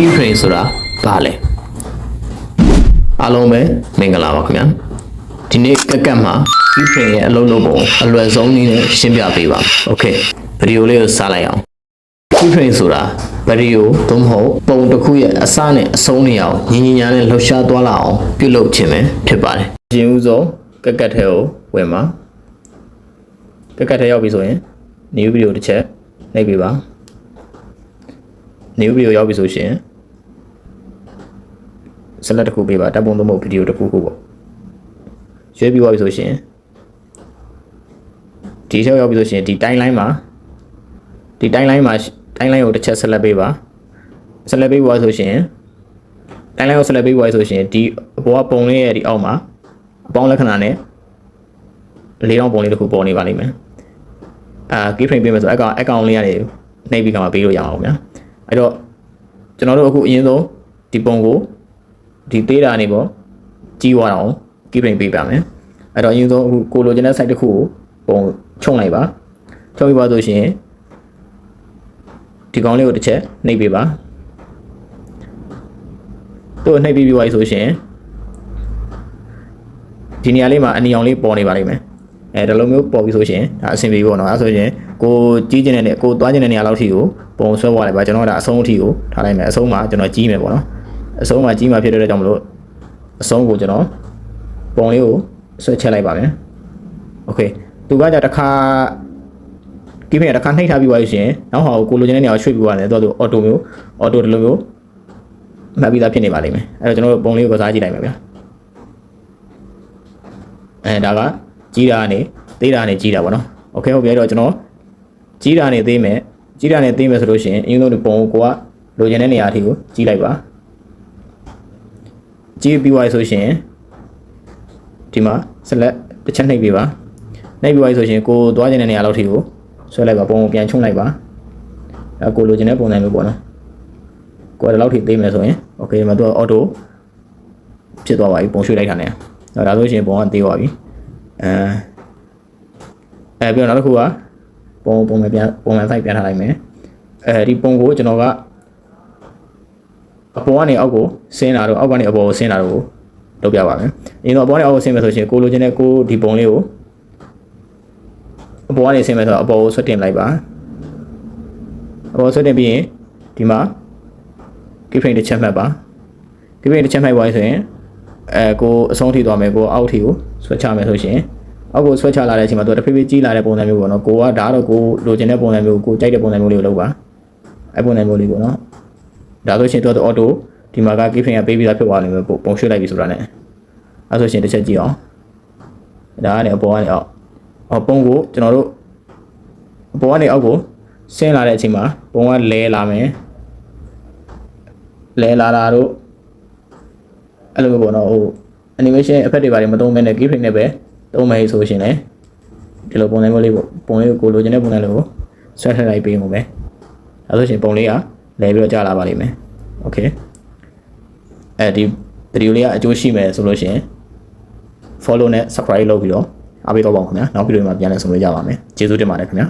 keyframe ဆိုတာဘာလဲအားလုံးပဲမင်္ဂလာပါခင်ဗျာဒီနေ့ကက်ကက်မှာ keyframe ရဲ့အလုံးလုံးပုံအလွယ်ဆုံးနည်းနဲ့ရှင်းပြပေးပါမယ် okay ဗီဒီယိုလေးကိုစလိုက်အောင် keyframe ဆိုတာဗီဒီယိုသို့မဟုတ်ပုံတစ်ခုရဲ့အစနဲ့အဆုံးနေအောင်ညီညီညာနဲ့လှုပ်ရှားသွားလာအောင်ပြုလုပ်ခြင်းပဲဖြစ်ပါတယ်အရင်ဦးဆုံးကက်ကက်ထဲကိုဝင်ပါကက်ကက်ထဲရောက်ပြီဆိုရင် new video တစ်ချက်နှိပ်ပေးပါ new video ရောက်ပြီဆိုရှင် select တစ်ခုပေးပါတပ်ပုံသို့မဟုတ် video တစ်ခုခုပေါ့ရွေးပြီးသွားပြီဆိုရှင်ဒီထဲရောက်ပြီဆိုရှင်ဒီ timeline မှာ timeline ကိုတစ်ချက် select ပေးပါ select ပေးသွားဆိုရှင် timeline ကို select ပေးသွားဆိုရှင်ဒီအပေါ်ကပုံလေးရဲ့ဒီအောက်မှာအပေါင်းလက္ခဏာနဲ့လေးတောင်ပုံလေးတစ်ခုပေါ်နေပါလိမ့်မယ်keyframe ပေးမယ်ဆိုအကောင်လေးကနေနှိပ်ပြီးကမှပေးလို့ရအောင်ဗျာအဲ့တော့ကျွန်တော်တို့အခုအရင်ဆုံးဒီပုံကိုဒီသေးတာနေပေါ့ကြီးသွားအောင် keyframe ပေးပါမယ်အဲ့တော့အရင်ဆုံးအခုကိုလိုချင်တဲ့ site တစ်ခုကိုပုံချုံလိုက်ပါချုံပြီးပါဆိုရှင်ဒီကောင်လေးကိုတစ်ချက်နှိပ်ပေးပါတို့နှိပ်ပြီးသွားပြီဆိုရှင်ဒီနေရာလေးမှာအနီအောင်လေးပေါ်နေပါလိမ့်မယ်ဒီလိုမျိုးပေါ်ပြီးဆိုရှင်ဒါအဆင်ပြေပြီပေါ့နော်အဲဆိုရင်ကိုကြီးကျင်တဲ့ကိုသွားကျင်တဲ့နေရာလောက်ထိကိုပုံဆွဲသွားလိုက်ပါကျွန်တော်ဒါအဆုံးအထိကိုထားလိုက်မယ်အဆုံးမှာကျွန်တော်ကြီးမယ်ပေါ့နော်အဆုံးမှာကြီးမှာဖြစ်တဲ့အတွက်ကြောင့်မလို့အဆုံးကိုကျွန်တော်ပုံလေးကိုဆွဲချက်လိုက်ပါမယ်โอเคသူကကြတစ်ခါဒီပြင်တစ်ခါနှိပ်ထားပြီးသွားပြီရှင်နောက်ဟာကိုလိုချင်တဲ့နေရာကိုရွှေ့ပြီးသွားတယ်တော့သူအော်တိုမျိုးအော်တိုဒီလိုမျိုးမှတ်ပြီးသားဖြစ်နေပါလိမ့်မယ်အဲ့တော့ကျွန်တော်တို့ပုံလေးကိုကစားကြည့်လိုက်မယ်ဗျာဒါကကြီးတာနဲ့သေးတာနဲ့ကြီးတာပေါ့နော်โอเคဟုတ်ပြီအဲ့တော့ကျွန်တော်ကြီးတာနဲ့သေးမယ်ဆိုလို့ရှိရင်အရင်ဆုံးဒီပုံကိုကလိုချင်တဲ့နေရာအထိကိုကြီးလိုက်ပါကြီးပြီးသွားပြီဆိုရှင်ဒီမှာ select တစ်ချက်နှိပ်ပေးပါနှိပ်ပြီးသွားပြီဆိုရှင်ကိုသွားချင်တဲ့နေရာလောက်ထိကိုဆွဲလိုက်ပါပုံကိုပြန်ချုံလိုက်ပါကိုလိုချင်တဲ့ပုံစံမျိုးပေါ့နော်ကိုဒီလောက်ထိသေးမယ်ဆိုရင်โอเคဒီမှာသူက auto ဖြစ်သွားပါပြီပုံရွှေ့လိုက်တာနဲ့ဒါဆိုရှင်ပုံကသေးသွားပြီပြီးတော့နောက်တစ်ခုကပုံမှန်ဆိုင်ပြန်ထားလိုက်မယ်ဒီပုံကိုကျွန်တော်ကအပေါ်ကနေအောက်ကိုဆင်းလာတော့အောက်ကနေအပေါ်ကိုဆင်းလာတော့လုပ်ပြပါမယ်အရင်တော့အပေါ်ကနေအောက်ကိုဆင်းမယ်ဆိုရှင်ကိုလိုချင်တဲ့ကိုဒီပုံလေးကိုအပေါ်ကနေဆင်းမယ်ဆိုတော့အပေါ်ကိုဆွတ်တင်လိုက်ပါအပေါ်ဆွတ်တင်ပြီးရင်ဒီမှာ keyframe တစ်ချက်မှတ်ပါ keyframe တစ်ချက်မှတ်သွားဆိုရင်ကိုအဆုံးထိသွားမယ်ကိုအောက်ထိကိုဆွဲချမယ်ဆိုရှင်အောက်ကိုဆွဲချလာတဲ့အချိန်မှာသူတဖြည်းဖြည်းကြီးလာတဲ့ပုံစံမျိုးပေါ့နော်ကိုကဒါတော့ကိုလိုချင်တဲ့ပုံစံမျိုးကိုကြိုက်တဲ့ပုံစံမျိုးလေးကိုလုပ်ပါအဲ့ပုံစံမျိုးလေးပေါ့နော်ဒါဆိုရှင်သူကအော်တိုဒီမှာက keyframe ကပေးပြီးသားဖြစ်သွားတယ်ပုံရွှေ့လိုက်ပြီဆိုတာ ਨੇ အဲ့ဆိုရှင်တစ်ချက်ကြည့်အောင်ဒါကနေအပေါ်ကနေအောက်ပုံကိုကျွန်တော်တို့အပေါ်ကနေအောက်ကိုဆင်းလာတဲ့အချိန်မှာပုံကလဲလာမယ်လဲလာတာတို့အဲ့လိုပေါ့နော်ဟို animation effect တွေပါတယ်မသုံးမဲနဲ့ keyframe နဲ့ပဲသုံးမယ်ဆိုရှင်လည်းဒီလိုပုံစံမျိုးလေးပေါ့ပုံလေးကိုလိုချင်တဲ့ပုံစံလေးကိုဆွဲထည့်လိုက်ပေးမှုပဲအဲဆိုရှင်ပုံလေးကလဲပြီးတော့ကြာလာပါလိမ့်မယ်โอเคဒီဗီဒီယိုလေးကအကျိုးရှိမယ်ဆိုလို့ရှင် follow နဲ့ subscribe လုပ်ပြီးတော့အားပေးတော့ပါဦးခင်ဗျာနောက်ဗီဒီယိုမှာပြန်လည်ဆုံတွေ့ကြပါမယ်ကျေးဇူးတင်ပါတယ်ခင်ဗျာ